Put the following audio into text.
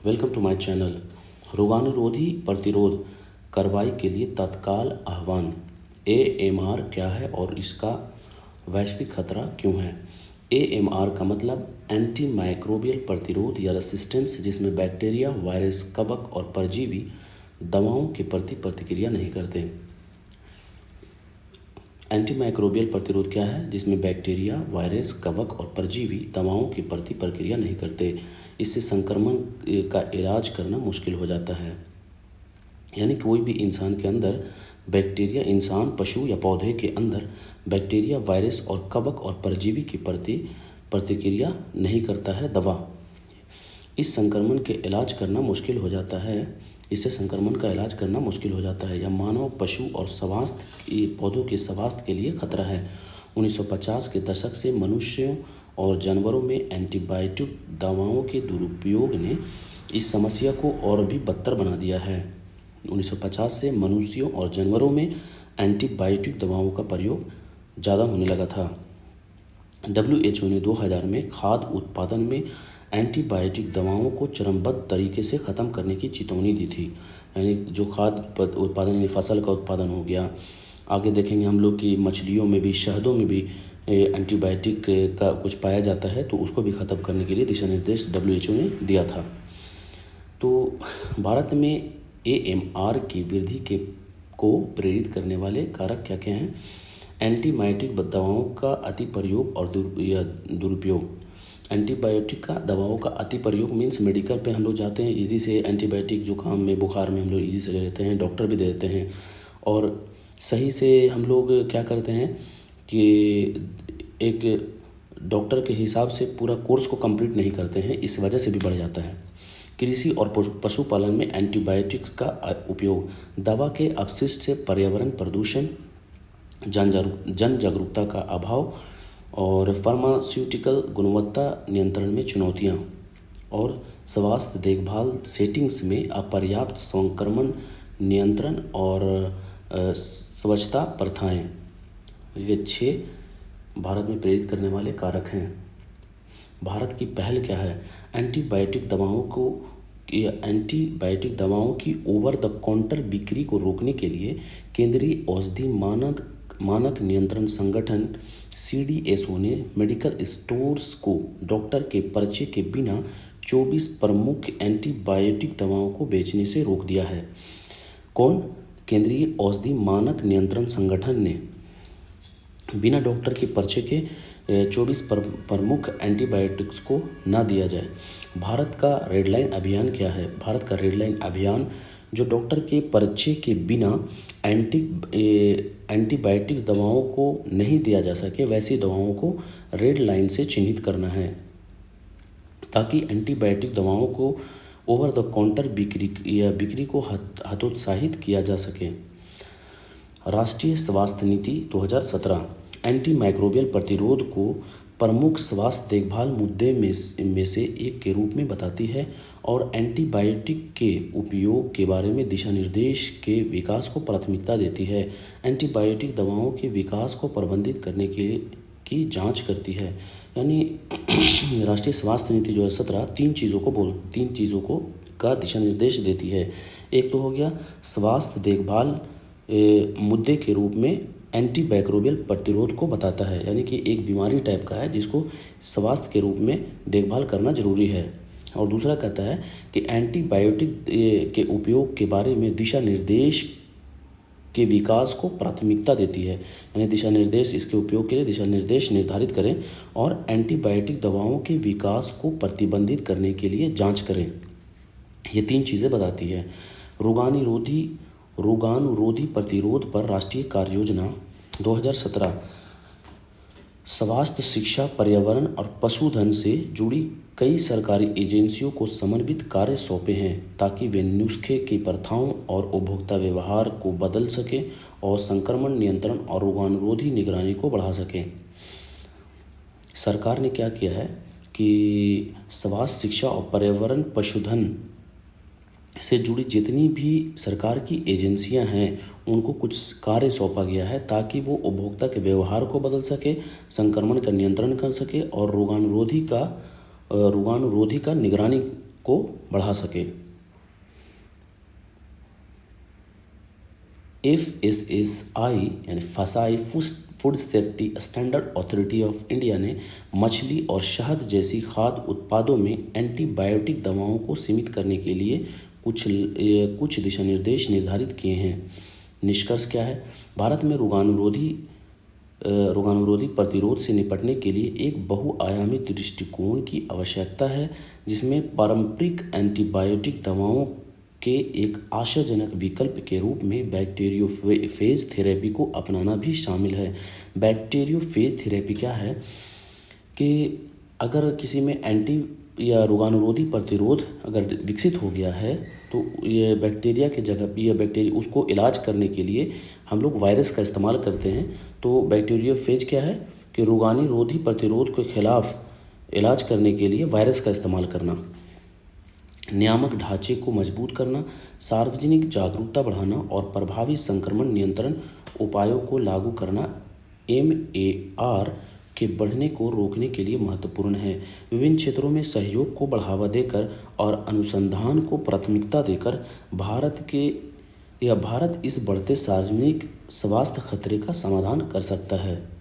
Welcome to my channel. रोगाणुरोधी प्रतिरोध कार्रवाई के लिए तत्काल आह्वान। AMR क्या है और इसका वैश्विक खतरा क्यों है? AMR का मतलब एंटी माइक्रोबियल प्रतिरोध या रेसिस्टेंस, जिसमें बैक्टीरिया, वायरस, कवक और परजीवी दवाओं के प्रति प्रतिक्रिया नहीं करते। एंटी माइक्रोबियल प्रतिरोध क्या है? जिसमें बैक्टीरिया, वायरस, कवक और परजीवी दवाओं के प्रति प्रतिक्रिया नहीं करते। इससे संक्रमण का इलाज करना मुश्किल हो जाता है। यानी कोई भी इंसान के अंदर बैक्टीरिया, इंसान, पशु या पौधे के अंदर बैक्टीरिया, वायरस और कवक और परजीवी के प्रति प्रतिक्रिया नहीं करता है दवा। इस संक्रमण के इलाज करना मुश्किल हो जाता है। इससे संक्रमण का इलाज करना मुश्किल हो जाता है या मानव, पशु और स्वास्थ्य, पौधों के स्वास्थ्य के लिए खतरा है। 1950 के दशक से मनुष्यों और जानवरों में एंटीबायोटिक दवाओं के दुरुपयोग ने इस समस्या को और भी बदतर बना दिया है। 1950 से मनुष्यों और जानवरों में एंटीबायोटिक दवाओं का प्रयोग ज़्यादा होने लगा था। WHO ने 2000 में खाद्य उत्पादन में एंटीबायोटिक दवाओं को चरणबद्ध तरीके से ख़त्म करने की चेतावनी दी थी। यानी जो खाद्य उत्पादन, यानी फसल का उत्पादन हो गया, आगे देखेंगे हम लोग कि मछलियों में भी, शहदों में भी एंटीबायोटिक का कुछ पाया जाता है, तो उसको भी ख़त्म करने के लिए दिशा निर्देश WHO ने दिया था। तो भारत में AMR की वृद्धि को प्रेरित करने वाले कारक क्या क्या हैं? एंटीबायोटिक दवाओं का अति प्रयोग और दुरुपयोग। एंटीबायोटिक का दवाओं का अति प्रयोग मीन्स मेडिकल पे हम लोग जाते हैं, इजी से एंटीबायोटिक जुकाम में, बुखार में हम लोग इजी से ले लेते हैं, डॉक्टर भी दे देते हैं, और सही से हम लोग क्या करते हैं कि एक डॉक्टर के हिसाब से पूरा कोर्स को कंप्लीट नहीं करते हैं, इस वजह से भी बढ़ जाता है। कृषि और पशुपालन में एंटीबायोटिक्स का उपयोग। दवा के अपशिष्ट से पर्यावरण प्रदूषण, जन जागरूकता का अभाव और फार्मास्यूटिकल गुणवत्ता नियंत्रण में चुनौतियाँ, और स्वास्थ्य देखभाल सेटिंग्स में अपर्याप्त संक्रमण नियंत्रण और स्वच्छता प्रथाएँ। ये 6 भारत में प्रेरित करने वाले कारक हैं। भारत की पहल क्या है? एंटीबायोटिक दवाओं की ओवर द काउंटर बिक्री को रोकने के लिए केंद्रीय औषधि मानक नियंत्रण संगठन CDSO ने मेडिकल स्टोर्स को डॉक्टर के पर्चे के बिना 24 प्रमुख एंटीबायोटिक दवाओं को बेचने से रोक दिया है। कौन? केंद्रीय औषधि मानक नियंत्रण संगठन ने बिना डॉक्टर के पर्चे के 24 प्रमुख एंटीबायोटिक्स को ना दिया जाए। भारत का रेड लाइन अभियान क्या है? भारत का रेड लाइन अभियान जो डॉक्टर के पर्चे के बिना एंटीबायोटिक दवाओं को नहीं दिया जा सके, वैसी दवाओं को रेड लाइन से चिन्हित करना है, ताकि एंटीबायोटिक दवाओं को ओवर द काउंटर बिक्री को हतोत्साहित किया जा सके। राष्ट्रीय स्वास्थ्य नीति 2017 एंटी माइक्रोबियल प्रतिरोध को प्रमुख स्वास्थ्य देखभाल मुद्दे में से एक के रूप में बताती है और एंटीबायोटिक के उपयोग के बारे में दिशा निर्देश के विकास को प्राथमिकता देती है। एंटीबायोटिक दवाओं के विकास को प्रबंधित करने की जांच करती है। यानी राष्ट्रीय स्वास्थ्य नीति 2017 तीन चीज़ों को का दिशा निर्देश देती है। एक तो हो गया स्वास्थ्य देखभाल मुद्दे के रूप में एंटीमाइक्रोबियल प्रतिरोध को बताता है, यानी कि एक बीमारी टाइप का है जिसको स्वास्थ्य के रूप में देखभाल करना जरूरी है। और दूसरा कहता है कि एंटीबायोटिक के उपयोग के बारे में दिशा निर्देश के विकास को प्राथमिकता देती है, यानी दिशा निर्देश, इसके उपयोग के लिए दिशा निर्देश निर्धारित करें और एंटीबायोटिक दवाओं के विकास को प्रतिबंधित करने के लिए जाँच करें। ये 3 चीज़ें बताती है। रोगाणुरोधी प्रतिरोध पर राष्ट्रीय कार्य योजना 2017 स्वास्थ्य, शिक्षा, पर्यावरण और पशुधन से जुड़ी कई सरकारी एजेंसियों को समन्वित कार्य सौंपे हैं, ताकि वे नुस्खे की प्रथाओं और उपभोक्ता व्यवहार को बदल सकें और संक्रमण नियंत्रण और रोगाणुरोधी निगरानी को बढ़ा सकें। सरकार ने क्या किया है कि स्वास्थ्य, शिक्षा और पर्यावरण, पशुधन से जुड़ी जितनी भी सरकार की एजेंसियां हैं उनको कुछ कार्य सौंपा गया है, ताकि वो उपभोक्ता के व्यवहार को बदल सके, संक्रमण का नियंत्रण कर सके और रोगाणुरोधी का निगरानी को बढ़ा सके। FSSAI यानी फसाई food safety standard authority of India ने मछली और शहद जैसी खाद्य उत्पादों में एंटीबायोटिक दवाओं को सीमित करने के लिए कुछ दिशा निर्देश निर्धारित किए हैं। निष्कर्ष क्या है? भारत में रोगाणुरोधी प्रतिरोध से निपटने के लिए एक बहुआयामी दृष्टिकोण की आवश्यकता है, जिसमें पारंपरिक एंटीबायोटिक दवाओं के एक आशाजनक विकल्प के रूप में बैक्टीरियोफेज थेरेपी को अपनाना भी शामिल है। बैक्टीरियोफेज थेरेपी क्या है कि अगर किसी में एंटी या रोगाणुरोधी प्रतिरोध अगर विकसित हो गया है तो ये बैक्टीरिया के जगह ये बैक्टीरिया उसको इलाज करने के लिए हम लोग वायरस का इस्तेमाल करते हैं। तो बैक्टीरियोफेज क्या है कि रोगाणुरोधी प्रतिरोध के खिलाफ इलाज करने के लिए वायरस का इस्तेमाल करना, नियामक ढांचे को मजबूत करना, सार्वजनिक जागरूकता बढ़ाना और प्रभावी संक्रमण नियंत्रण उपायों को लागू करना MAR के बढ़ने को रोकने के लिए महत्वपूर्ण है। विभिन्न क्षेत्रों में सहयोग को बढ़ावा देकर और अनुसंधान को प्राथमिकता देकर भारत इस बढ़ते सार्वजनिक स्वास्थ्य खतरे का समाधान कर सकता है।